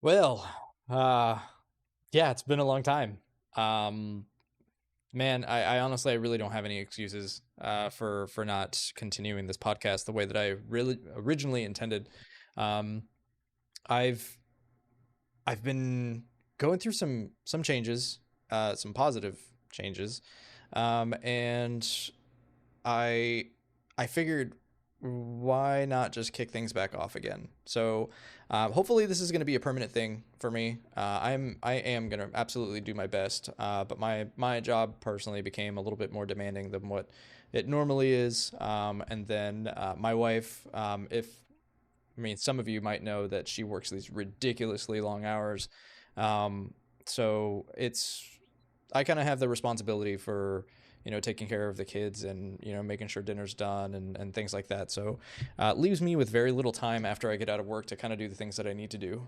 Well, uh, yeah, it's been a long time. Um, Man, I honestly, I really don't have any excuses for not continuing this podcast the way that I really originally intended. Um, I've I've been going through some changes, some positive changes, and I I figured why not just kick things back off again. So hopefully this is going to be a permanent thing for me. I am going to absolutely do my best, but my job personally became a little bit more demanding than what it normally is. And then my wife, if I mean, some of you might know that she works these ridiculously long hours. Um, so it's I kind of have the responsibility for taking care of the kids and making sure dinner's done and things like that. So it leaves me with very little time after I get out of work to kind of do the things that I need to do,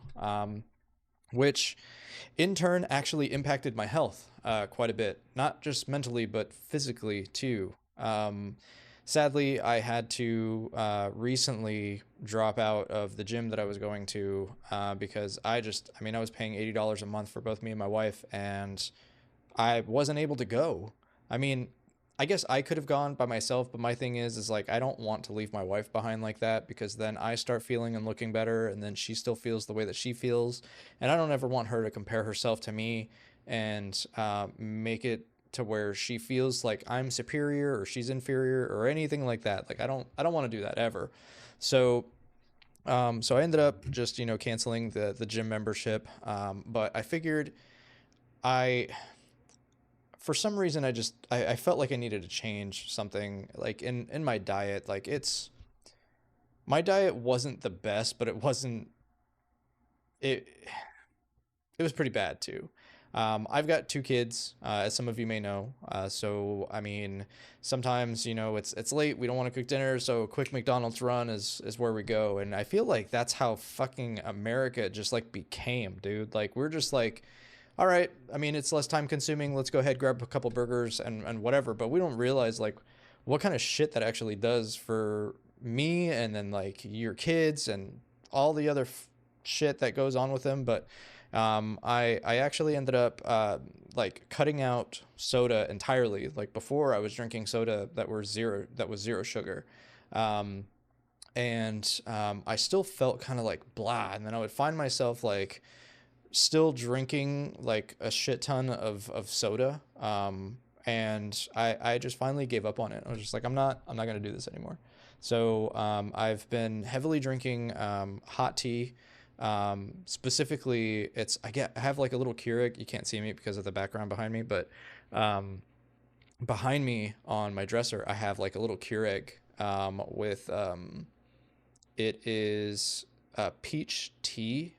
which in turn actually impacted my health quite a bit, not just mentally but physically too. Sadly, I had to recently drop out of the gym that I was going to because I was paying $80 a month for both me and my wife, and I wasn't able to go. I mean, I guess I could have gone by myself, but my thing is like I don't want to leave my wife behind like that because then I start feeling and looking better, and then she still feels the way that she feels, and I don't ever want her to compare herself to me and make it to where she feels like I'm superior or she's inferior or anything like that. Like I don't want to do that ever. So so I ended up just canceling the gym membership. But I figured I for some reason I felt like I needed to change something like in my diet. Like it's my diet wasn't the best, but it it was pretty bad too. I've got two kids, as some of you may know. So I mean, sometimes it's late. We don't want to cook dinner, so a quick McDonald's run is where we go. And I feel like that's how fucking America just like became, dude. Like we're just like, all right. I mean, it's less time consuming. Let's go ahead, grab a couple burgers and whatever. But we don't realize like what kind of shit that actually does for me and then like your kids and all the other shit that goes on with them. But I actually ended up like cutting out soda entirely. Like before, I was drinking soda that was zero sugar. Um, and I still felt kind of like blah. And then I would find myself like still drinking like a shit ton of soda. And I just finally gave up on it. I was just like, I'm not gonna do this anymore. So I've been heavily drinking hot tea. Specifically, I have like a little Keurig. You can't see me because of the background behind me, but um, behind me on my dresser, I have like a little Keurig with it is peach tea,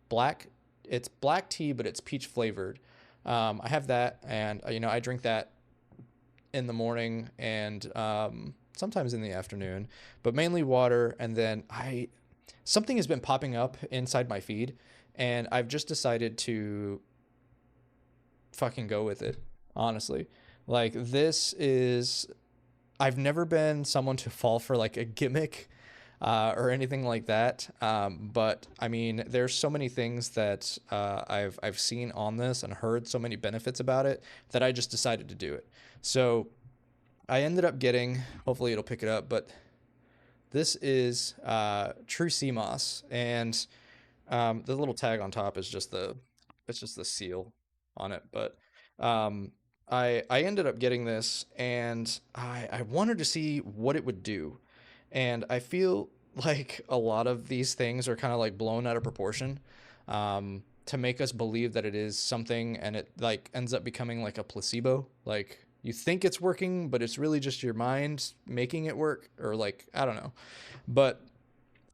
black. It's black tea, but it's peach flavored. I have that, and I drink that in the morning and sometimes in the afternoon, but mainly water. And then I something has been popping up inside my feed, and I've just decided to fucking go with it. Honestly, like this is I've never been someone to fall for like a gimmick or anything like that. But I mean, there's so many things that I've seen on this and heard so many benefits about it that I just decided to do it. So I ended up getting. Hopefully, it'll pick it up. But this is True Sea Moss, and the little tag on top is just the seal on it. But um, I ended up getting this, and I wanted to see what it would do, and I feel like a lot of these things are kind of like blown out of proportion. To make us believe that it is something, and it like ends up becoming like a placebo. Like you think it's working, but it's really just your mind making it work, or like I don't know. But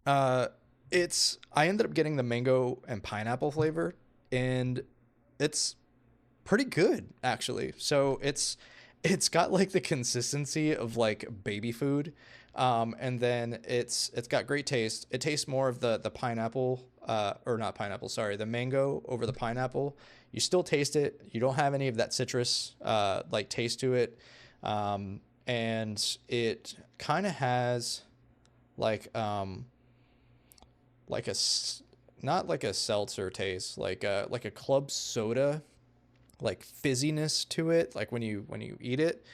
uh, it's I ended up getting the mango and pineapple flavor, and it's pretty good actually. So it's got like the consistency of like baby food, and then it's got great taste. It tastes more of the pineapple, or not pineapple, sorry, the mango over the pineapple. You still taste it. You don't have any of that citrus like taste to it, and it kind of has like like a not like a seltzer taste, like a club soda, like fizziness to it, like when you eat it.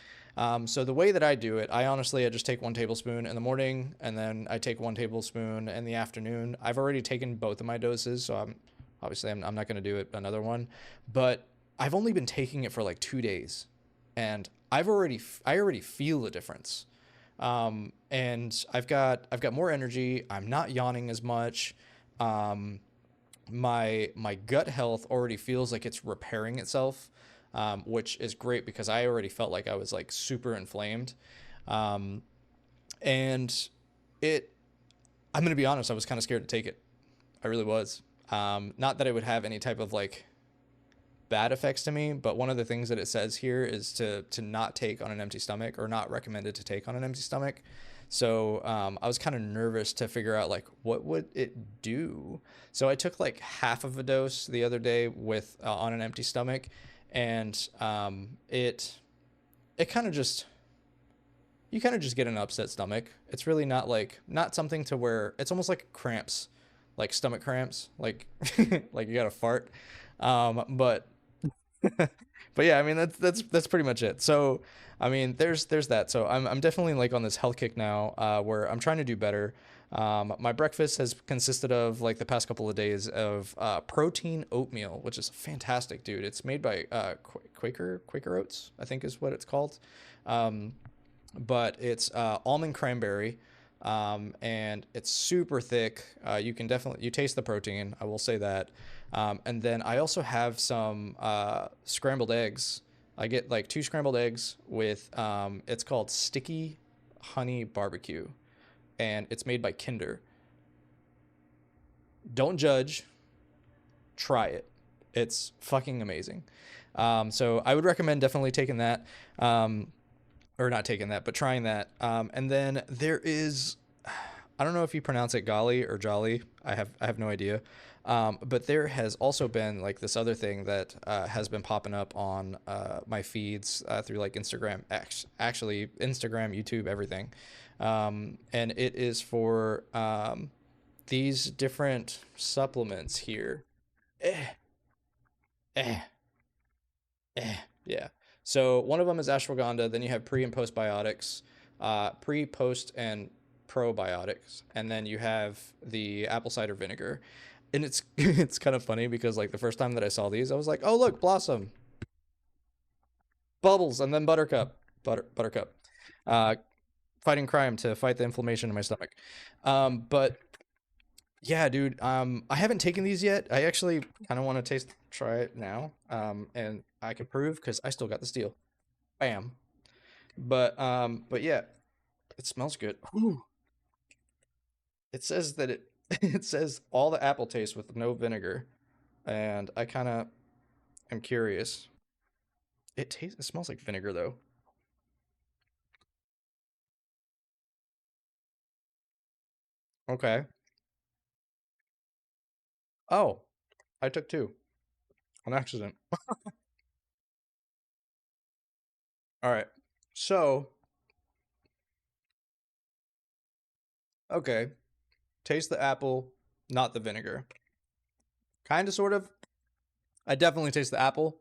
So the way that I do it, I just take 1 tablespoon in the morning, and then I take 1 tablespoon in the afternoon. I've already taken both of my doses, so I'm not going to do it another one, but I've only been taking it for like 2 days, and I already feel the difference. And I've got more energy. I'm not yawning as much. Um, my gut health already feels like it's repairing itself, which is great because I already felt like I was like super inflamed. Um, and it, I'm gonna be honest, I was kind of scared to take it. I really was. Not that it would have any type of like bad effects to me, but one of the things that it says here is to not take on an empty stomach, or not recommended to take on an empty stomach. So I was kind of nervous to figure out like what would it do. So I took like half of a dose the other day with on an empty stomach, and it kind of just, you kind of just get an upset stomach. It's really not like, not something to where it's almost like cramps, like stomach cramps, like like you got to fart. But but yeah, I mean that's pretty much it. So I mean there's that. So I'm definitely like on this health kick now, where I'm trying to do better. My breakfast has consisted of like the past couple of days of protein oatmeal, which is fantastic, dude. It's made by Quaker Oats, I think is what it's called. Um, but it's almond cranberry, and it's super thick. You can definitely, you taste the protein. I will say that. And then I also have some scrambled eggs. I get like 2 scrambled eggs with it's called sticky honey barbecue, and it's made by Kinder. Don't judge, try it. It's fucking amazing. So I would recommend definitely taking that. Or not taking that, but trying that. And then there is, I don't know if you pronounce it Golly or Jolly. I have no idea. But there has also been like this other thing that has been popping up on my feeds through like Instagram, actually Instagram, YouTube, everything. And it is for these different supplements here. Eh, eh, Yeah. So one of them is ashwagandha. Then you have pre and postbiotics, pre, post, and probiotics, and then you have the apple cider vinegar. And it's it's kind of funny because like the first time that I saw these, I was like, oh look, Blossom, Bubbles, and then Buttercup, Buttercup, uh, fighting crime to fight the inflammation in my stomach. But yeah, dude, I haven't taken these yet. I actually kind of want to try it now, and I can prove because I still got the steal. Bam. But yeah, it smells good. Ooh. It says that it it says all the apple taste with no vinegar, and I kind of am curious. It smells like vinegar though. Okay. Oh, I took two on accident. All right. So, okay, taste the apple, not the vinegar. Kind of, sort of. I definitely taste the apple,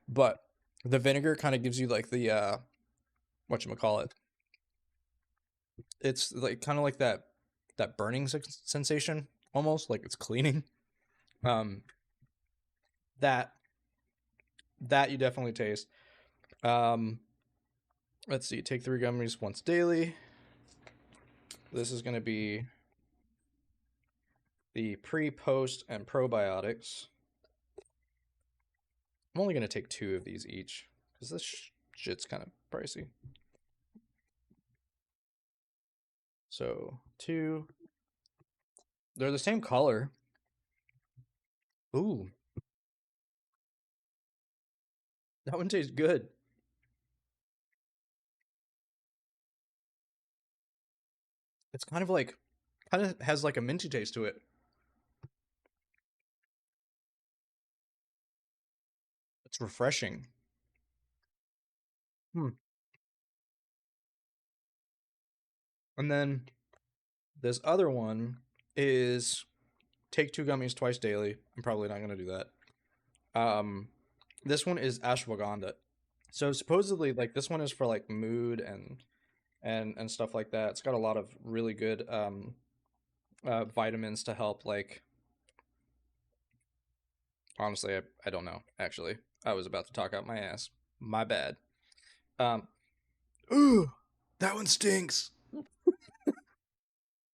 but the vinegar kind of gives you like the whatchamacallit. It's like kind of like that burning sensation, almost like it's cleaning. Um, that that you definitely taste. Um, let's see. Take 3 gummies once daily. This is going to be the pre, post, and probiotics. I'm only going to take 2 of these each because this shit's kind of pricey. So 2. They're the same color. Ooh, that one tastes good. It's kind of like, kind of has like a minty taste to it. It's refreshing. Hmm. And then this other one is take 2 gummies twice daily. I'm probably not gonna do that. This one is ashwagandha. So supposedly, like this one is for like mood and stuff like that. It's got a lot of really good vitamins to help. Like honestly, I don't know. Actually, I was about to talk out my ass. My bad. Um, ooh, that one stinks.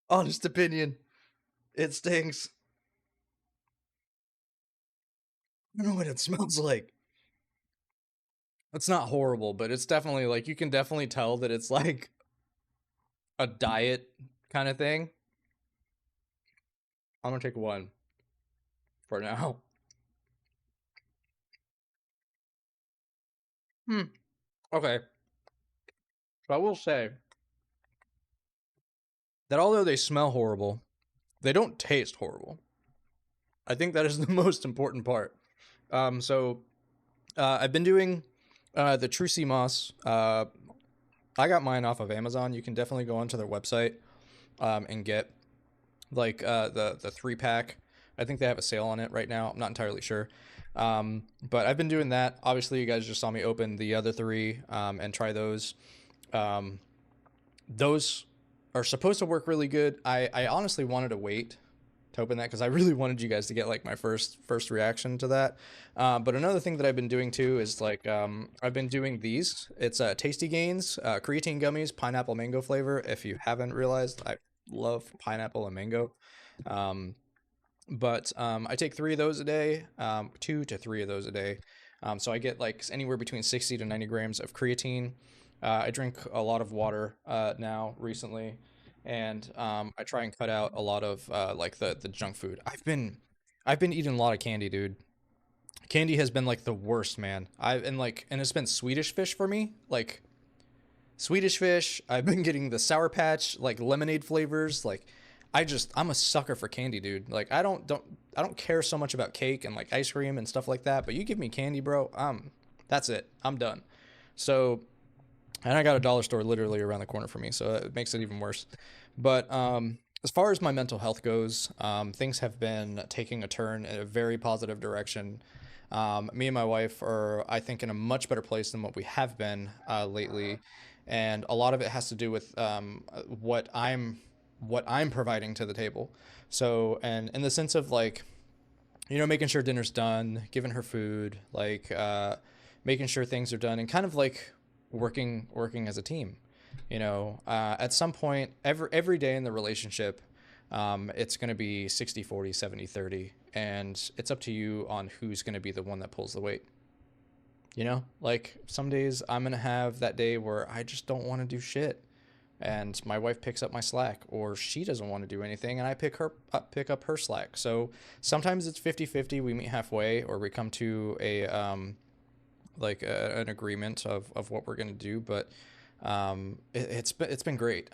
Honest opinion, it stinks. I don't know what it smells like. It's not horrible, but it's definitely like you can definitely tell that it's like a diet kind of thing. I'm gonna take one for now. Hmm. Okay. So I will say that although they smell horrible, they don't taste horrible. I think that is the most important part. I've been doing the True Sea Moss. I got mine off of Amazon. You can definitely go onto their website and get like the 3 pack. I think they have a sale on it right now. I'm not entirely sure. But I've been doing that. Obviously, you guys just saw me open the other three and try those. Um, those are supposed to work really good. I honestly wanted to wait to open that because I really wanted you guys to get like my first reaction to that. But another thing that I've been doing too is like I've been doing these. It's Tasty Gains creatine gummies, pineapple mango flavor. If you haven't realized, I love pineapple and mango. Um, I take 3 of those a day, 2 to 3 of those a day. So I get like anywhere between 60 to 90 grams of creatine. I drink a lot of water now recently, and I try and cut out a lot of like the junk food. I've been eating a lot of candy, dude. Candy has been like the worst, man. And it's been Swedish Fish for me, like Swedish Fish. I've been getting the Sour Patch like lemonade flavors. Like I'm a sucker for candy, dude. Like I don't care so much about cake and like ice cream and stuff like that, but you give me candy, bro. That's it. I'm done. So and I got a dollar store literally around the corner from me, so it makes it even worse. But as far as my mental health goes, things have been taking a turn in a very positive direction. Me and my wife are, I think, in a much better place than what we have been lately, and a lot of it has to do with what I'm providing to the table. So, and in the sense of like, making sure dinner's done, giving her food, like making sure things are done, and kind of like working as a team. At some point, every day in the relationship, it's going to be 60-40, 70-30, and it's up to you on who's going to be the one that pulls the weight. Like some days I'm going to have that day where I just don't want to do shit, and my wife picks up my slack, or she doesn't want to do anything and I pick up her slack. So sometimes it's 50-50, we meet halfway, or we come to an agreement of what we're going to do. But it's been great.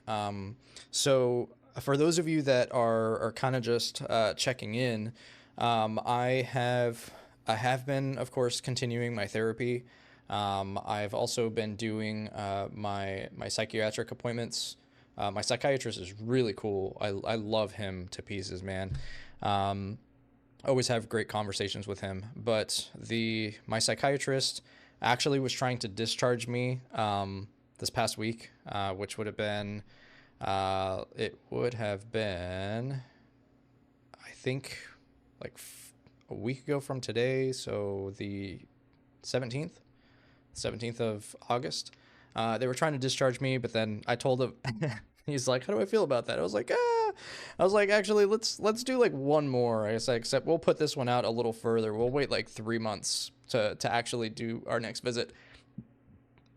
So for those of you that are kind of just checking in, I have been, of course, continuing my therapy. I've also been doing my psychiatric appointments. My psychiatrist is really cool. I love him to pieces, man. Always have great conversations with him. But my psychiatrist actually was trying to discharge me this past week, which would have been, I think, like a week ago from today. So the 17th. 17th of August. They were trying to discharge me, but then I told him, he's like, "How do I feel about that?" I was like, "Actually, let's do like one more." I said, "Except we'll put this one out a little further. We'll wait like 3 months to actually do our next visit."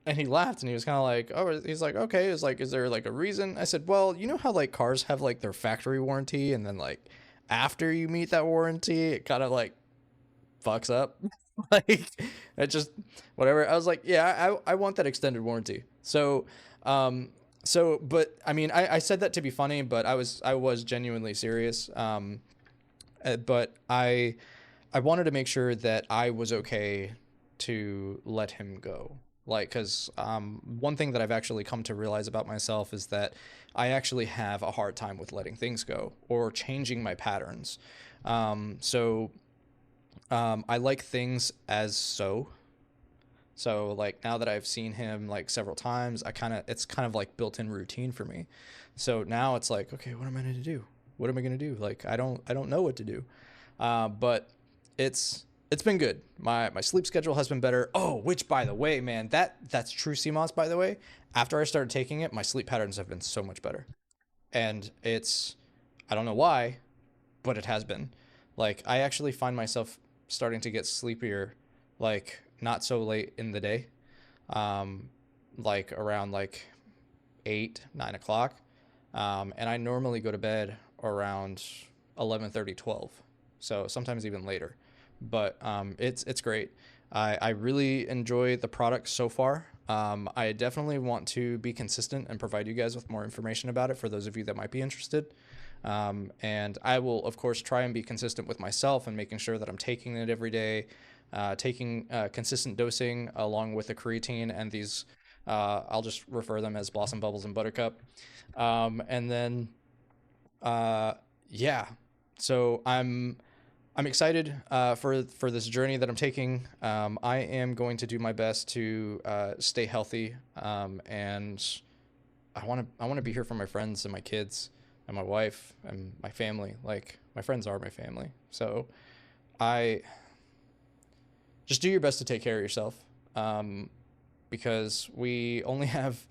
And he laughed and he was kind of like, "Oh," he's like, "Okay." Is like, "Is there like a reason?" I said, "Well, you know how like cars have like their factory warranty, and then like after you meet that warranty, it kind of like fucks up." Like it just whatever. I was like, yeah, I want that extended warranty. But I mean, I said that to be funny, but I was genuinely serious. But I wanted to make sure that I was okay to let him go. Like, because one thing that I've actually come to realize about myself is that I actually have a hard time with letting things go or changing my patterns. So I like things as so. So like now that I've seen him like several times, it's kind of like built-in routine for me. So now it's like, okay, what am I going to do? What am I going to do? Like I don't know what to do. But it's been good. My sleep schedule has been better. Oh, which by the way, man, that's true CMOS by the way. After I started taking it, my sleep patterns have been so much better. And I don't know why, but it has been. Like I actually find myself starting to get sleepier like not so late in the day. Um like around like 8, 9 o'clock. And I normally go to bed around 11:30, 12. So sometimes even later. But it's great. I really enjoy the product so far. I definitely want to be consistent and provide you guys with more information about it for those of you that might be interested. And I will, of course, try and be consistent with myself and making sure that I'm taking it every day, taking consistent dosing along with the creatine and these. I'll just refer them as Blossom Bubbles and Buttercup. And then, uh, yeah. So I'm excited for this journey that I'm taking. I am going to do my best to stay healthy, and I want to be here for my friends and my kids and my wife and my family. Like my friends are my family, so I just do your best to take care of yourself, because we only have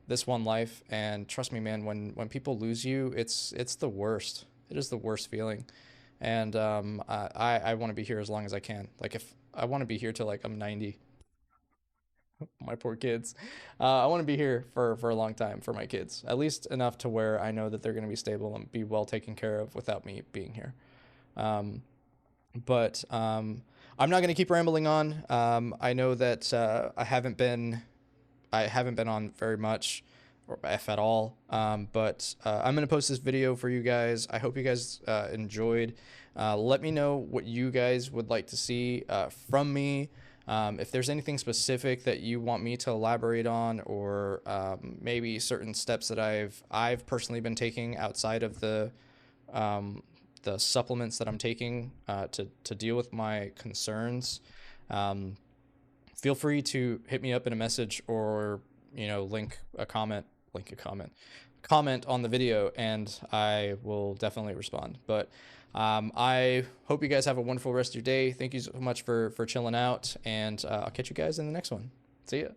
this one life, and trust me, man, when people lose you, it's the worst. It is the worst feeling. And I want to be here as long as I can. Like if I want to be here till like I'm 90, my poor kids. I want to be here for a long time for my kids, at least enough to where I know that they're going to be stable and be well taken care of without me being here. Um, but I'm not going to keep rambling on. I know that I haven't been on very much, or if at all. But I'm going to post this video for you guys. I hope you guys enjoyed. Let me know what you guys would like to see from me. If there's anything specific that you want me to elaborate on, or maybe certain steps that I've personally been taking outside of the supplements that I'm taking to deal with my concerns, feel free to hit me up in a message, or comment on the video, and I will definitely respond. But I hope you guys have a wonderful rest of your day. Thank you so much for chilling out, and I'll catch you guys in the next one. See ya.